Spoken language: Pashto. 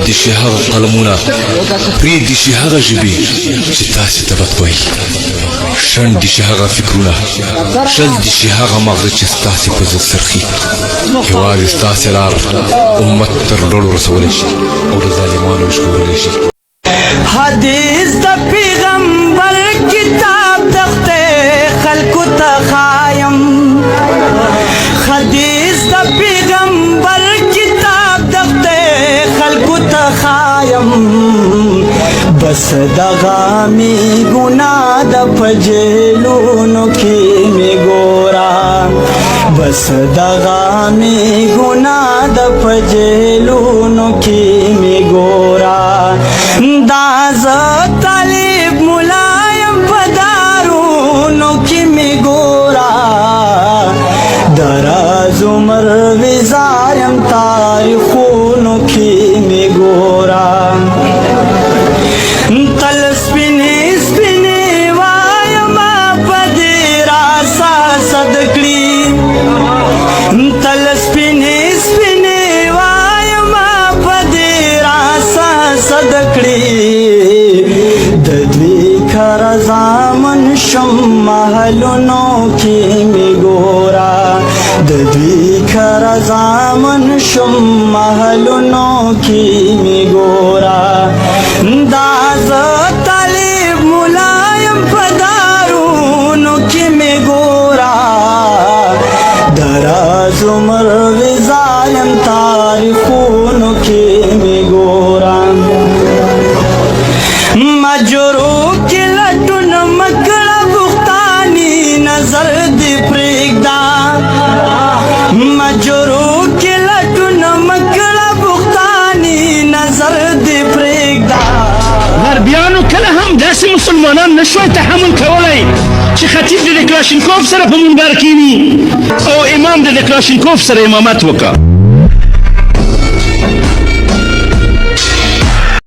دي شي هغه قلمونه پرې دي شي هغه ژبې چې تاسې ته بد وایي شنډ دي شي هغه فکرونه شل دي شي هغه مغزه چې ستاسې په ضد څرخي یوازې ستاسې لار امت تر ډوړو رسولی شي او د ظالمانو وژغورلی شي حدیث د پیغمبر کتاب دخته خلکو ته خایم حدیث د پیغمبر کتاب دخته خلکو ته خایم بس دغه می ګناه د پجلونو کې می ګورا بس دغه می ګناه د پجلونو کې می ګورا دا ز طالب ملایم پدارونو کی می ګورا دراز عمر وزایم تاریخونو کی می ګورا تل سپینې سپینې وایم پدې راسا صدقلی تل سپینې سپینې وایم پدې راسا صدقلی د دوی کار زامن شم محلونو کې می ګورا د دوی کار زامن شم محلونو کې می ګورا دا ز طالب ملایم پدارونو کې می ګورا دراز عمر وزایم تاریخونو کې می ګورا مجرو کې لټون مکړه بختانی نظر دی پرېږدا مجرو کې لټون مکړه بختانی نظر دی پرېږدا غربیانو کله هم داسې مسلمانان نشوی تحمل کولی چې خطیب د کلاشینکوف سره په منبر کینی او امام د کلاشینکوف سره امامت وکړه